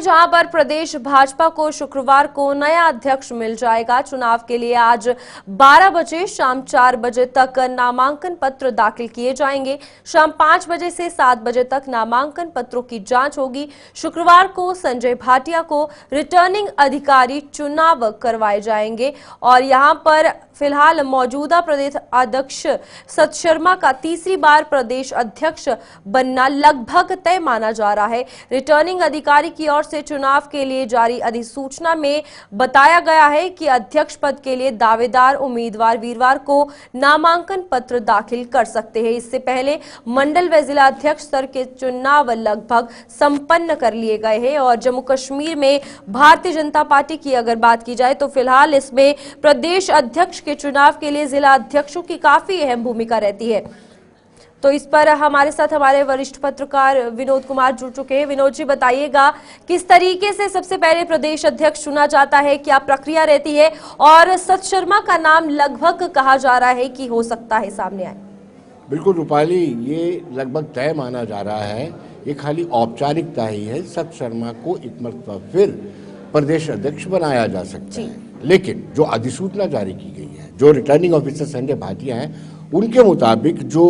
जहां पर प्रदेश भाजपा को शुक्रवार को नया अध्यक्ष मिल जाएगा। चुनाव के लिए आज 12 बजे शाम 4 बजे तक नामांकन पत्र दाखिल किए जाएंगे। शाम 5 बजे से 7 बजे तक नामांकन पत्रों की जांच होगी। शुक्रवार को संजय भाटिया को रिटर्निंग अधिकारी चुनाव करवाए जाएंगे और यहां पर फिलहाल मौजूदा प्रदेश अध्यक्ष सत शर्मा का तीसरी बार प्रदेश अध्यक्ष बनना लगभग तय माना जा रहा है। रिटर्निंग अधिकारी की ओर से चुनाव के लिए जारी अधिसूचना में बताया गया है कि अध्यक्ष पद के लिए दावेदार उम्मीदवार वीरवार को नामांकन पत्र दाखिल कर सकते हैं। इससे पहले मंडल व जिला अध्यक्ष स्तर के चुनाव लगभग संपन्न कर लिए गए हैं और जम्मू कश्मीर में भारतीय जनता पार्टी की अगर बात की जाए तो फिलहाल इसमें प्रदेश अध्यक्ष के चुनाव के लिए जिला अध्यक्षों की काफी अहम भूमिका रहती है। तो इस पर हमारे साथ हमारे वरिष्ठ पत्रकार विनोद कुमार जुड़ चुके हैं। विनोद जी, बताइएगा किस तरीके से सबसे पहले प्रदेश अध्यक्ष चुना जाता है, क्या प्रक्रिया रहती है और सत शर्मा का नाम लगभग कहा जा रहा है कि हो सकता है सामने आए? बिल्कुल रूपाली, ये लगभग तय माना जा रहा है। ये खाली औपचारिकता ही है। सत शर्मा को एक मरतबा फिर प्रदेश अध्यक्ष बनाया जा सकता है, लेकिन जो अधिसूचना जारी की गई है, जो रिटर्निंग ऑफिसर संजय भाटिया हैं, उनके मुताबिक जो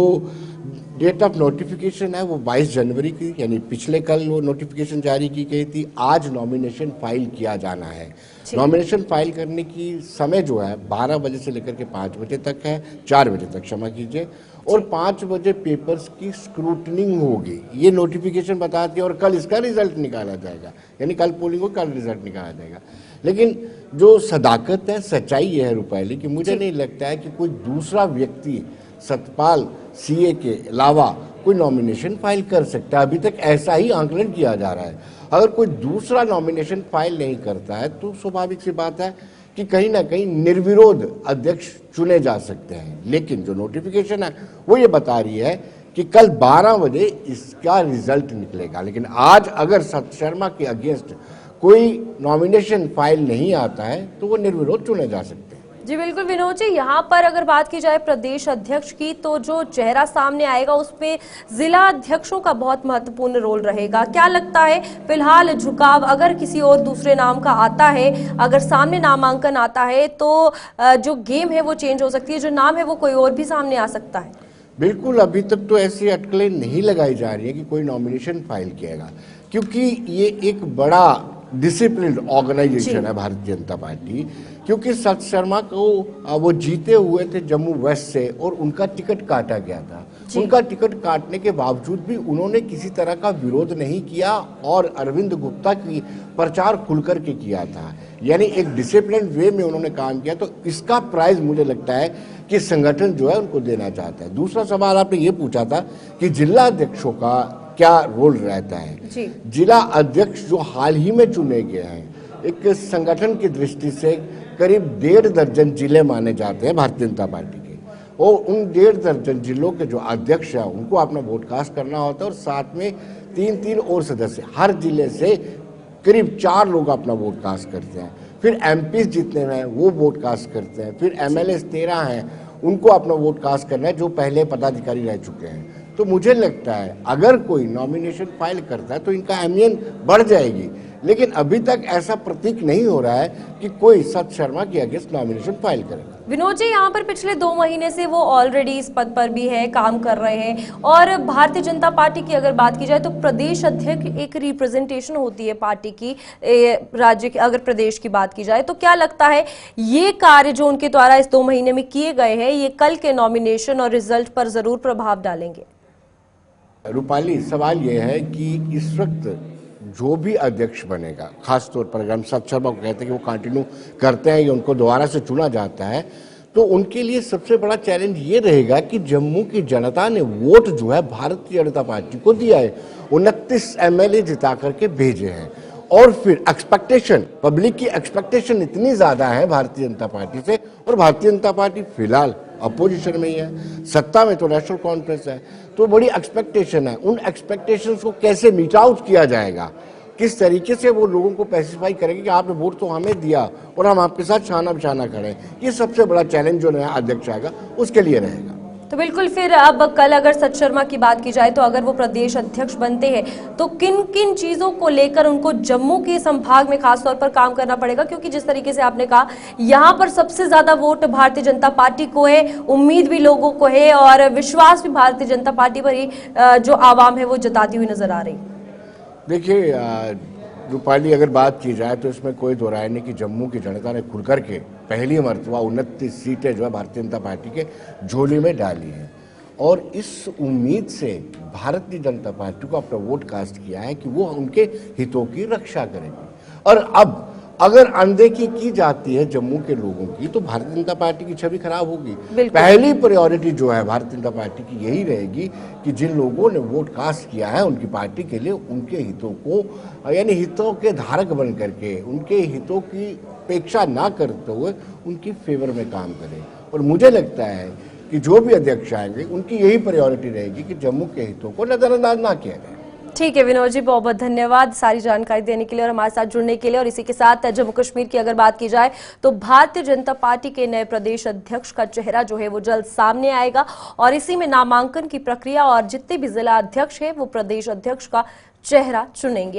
डेट ऑफ नोटिफिकेशन है वो 22 जनवरी की, यानी पिछले कल वो नोटिफिकेशन जारी की गई थी। आज नॉमिनेशन फाइल किया जाना है। नॉमिनेशन फाइल करने की समय जो है 12 बजे से लेकर के 5 बजे तक है, 4 बजे तक क्षमा कीजिए, और 5 बजे पेपर्स की स्क्रूटनिंग होगी, ये नोटिफिकेशन बताती है। और कल इसका रिजल्ट निकाला जाएगा, यानी कल पोलिंग को कल रिजल्ट निकाला जाएगा। लेकिन जो सदाकत है, सच्चाई ये है रूपाली कि मुझे नहीं लगता है कि कोई दूसरा व्यक्ति सतपाल सीए के अलावा कोई नॉमिनेशन फाइल कर सकता है। अभी तक ऐसा ही आंकलन किया जा रहा है। अगर कोई दूसरा नॉमिनेशन फाइल नहीं करता है तो स्वाभाविक सी बात है कि कहीं ना कहीं निर्विरोध अध्यक्ष चुने जा सकते हैं। लेकिन जो नोटिफिकेशन है वो ये बता रही है कि कल 12 बजे इसका रिजल्ट निकलेगा। लेकिन आज अगर सत शर्मा के अगेंस्ट कोई नॉमिनेशन फाइल नहीं आता है तो वो निर्विरोध चुने जा सकते हैं। जी बिल्कुल विनोद जी, यहाँ पर अगर बात की जाए प्रदेश अध्यक्ष की तो जो चेहरा सामने आएगा उसमें जिला अध्यक्षों का बहुत महत्वपूर्ण रोल रहेगा। क्या लगता है फिलहाल झुकाव अगर किसी और दूसरे नाम का आता है, अगर सामने नामांकन आता है तो जो गेम है वो चेंज हो सकती है, जो नाम है वो कोई और भी सामने आ सकता है? बिल्कुल, अभी तक तो ऐसी अटकलें नहीं लगाई जा रही है कि कोई नॉमिनेशन फाइल किएगा, क्योंकि ये एक बड़ा डिसिप्लिन ऑर्गेनाइजेशन है भारतीय जनता पार्टी। क्योंकि सत शर्मा को वो जीते हुए थे जम्मू वेस्ट से और उनका टिकट काटा गया था। उनका टिकट काटने के बावजूद भी उन्होंने किसी तरह का विरोध नहीं किया और अरविंद गुप्ता की प्रचार खुल करके किया था, यानी एक डिसिप्लिन वे में उन्होंने काम किया। तो इसका प्राइज मुझे लगता है कि संगठन जो है उनको देना चाहता है। दूसरा सवाल आपने ये पूछा था कि जिला अध्यक्षों का क्या रोल रहता है। जिला अध्यक्ष जो हाल ही में चुने गए हैं, एक संगठन की दृष्टि से करीब 1.5 दर्जन जिले माने जाते हैं भारतीय जनता पार्टी के, और उन 1.5 दर्जन जिलों के जो अध्यक्ष हैं उनको अपना वोट कास्ट करना होता है और साथ में 3-3 और सदस्य, हर जिले से करीब 4 लोग अपना वोट कास्ट करते हैं। फिर एमपी जितने हैं वो वोट कास्ट करते हैं, फिर एमएलए 13 हैं, उनको अपना वोट कास्ट करना है जो पहले पदाधिकारी रह चुके हैं। तो मुझे लगता है अगर कोई नॉमिनेशन फाइल करता है तो इनका अहमियत बढ़ जाएगी। लेकिन अभी तक ऐसा प्रतीक नहीं हो रहा है कि कोई सत शर्मा के अगेंस्ट नॉमिनेशन फाइल करेगा। विनोद जी, यहाँ पर पिछले 2 महीने से वो ऑलरेडी इस पद पर भी है, काम कर रहे हैं। और भारतीय जनता पार्टी की अगर बात की जाए तो प्रदेश अध्यक्ष एक रिप्रेजेंटेशन होती है पार्टी की, राज्य की अगर प्रदेश की बात की जाए तो क्या लगता है ये कार्य जो उनके द्वारा इस 2 महीने में किए गए हैं ये कल के नॉमिनेशन और रिजल्ट पर जरूर प्रभाव डालेंगे? रूपाली, सवाल यह है कि इस वक्त जो भी अध्यक्ष बनेगा, खासतौर पर अगर हम सत शर्मा को कहते हैं कि वो कंटिन्यू करते हैं या उनको दोबारा से चुना जाता है, तो उनके लिए सबसे बड़ा चैलेंज ये रहेगा कि जम्मू की जनता ने वोट जो है भारतीय जनता पार्टी को दिया है, 29 एमएलए जिता करके भेजे हैं। और फिर एक्सपेक्टेशन, पब्लिक की एक्सपेक्टेशन इतनी ज़्यादा है भारतीय जनता पार्टी से, और भारतीय जनता पार्टी फिलहाल अपोजिशन में ही है, सत्ता में तो नेशनल कॉन्फ्रेंस है, तो बड़ी एक्सपेक्टेशन है। उन एक्सपेक्टेशंस को कैसे मीट आउट किया जाएगा, किस तरीके से वो लोगों को पैसिफाई करेंगे कि आपने वोट तो हमें दिया और हम आपके साथ शाना बिशाना खड़े, ये सबसे बड़ा चैलेंज जो नया अध्यक्ष आएगा उसके लिए रहेगा। तो बिल्कुल, फिर अब कल अगर सत शर्मा की बात की जाए तो अगर वो प्रदेश अध्यक्ष बनते हैं तो किन किन चीजों को लेकर उनको जम्मू के संभाग में खासतौर पर काम करना पड़ेगा, क्योंकि जिस तरीके से आपने कहा यहाँ पर सबसे ज्यादा वोट भारतीय जनता पार्टी को है, उम्मीद भी लोगों को है और विश्वास भी भारतीय जनता पार्टी पर ही जो आवाम है वो जताती हुई नजर आ रही। देखिए रूपाली, अगर बात की जाए तो इसमें कोई दो राय नहीं कि जम्मू की जनता ने खुल करके पहली मरतबा 29 सीटें जो है भारतीय जनता पार्टी के झोली में डाली हैं और इस उम्मीद से भारतीय जनता पार्टी को अपना वोट कास्ट किया है कि वो उनके हितों की रक्षा करेगी। और अब अगर अनदेखी की जाती है जम्मू के लोगों की तो भारतीय जनता पार्टी की छवि खराब होगी। पहली प्रायोरिटी जो है भारतीय जनता पार्टी की यही रहेगी कि जिन लोगों ने वोट कास्ट किया है उनकी पार्टी के लिए, उनके हितों को यानी हितों के धारक बन करके उनके हितों की अपेक्षा ना करते हुए उनकी फेवर में काम करें। और मुझे लगता है कि जो भी अध्यक्ष आएंगे उनकी यही प्रायोरिटी रहेगी कि जम्मू के हितों को नजरअंदाज ना किया जाए। ठीक है विनोद जी, बहुत बहुत धन्यवाद सारी जानकारी देने के लिए और हमारे साथ जुड़ने के लिए। और इसी के साथ जम्मू कश्मीर की अगर बात की जाए तो भारतीय जनता पार्टी के नए प्रदेश अध्यक्ष का चेहरा जो है वो जल्द सामने आएगा और इसी में नामांकन की प्रक्रिया और जितने भी जिला अध्यक्ष है वो प्रदेश अध्यक्ष का चेहरा चुनेंगे।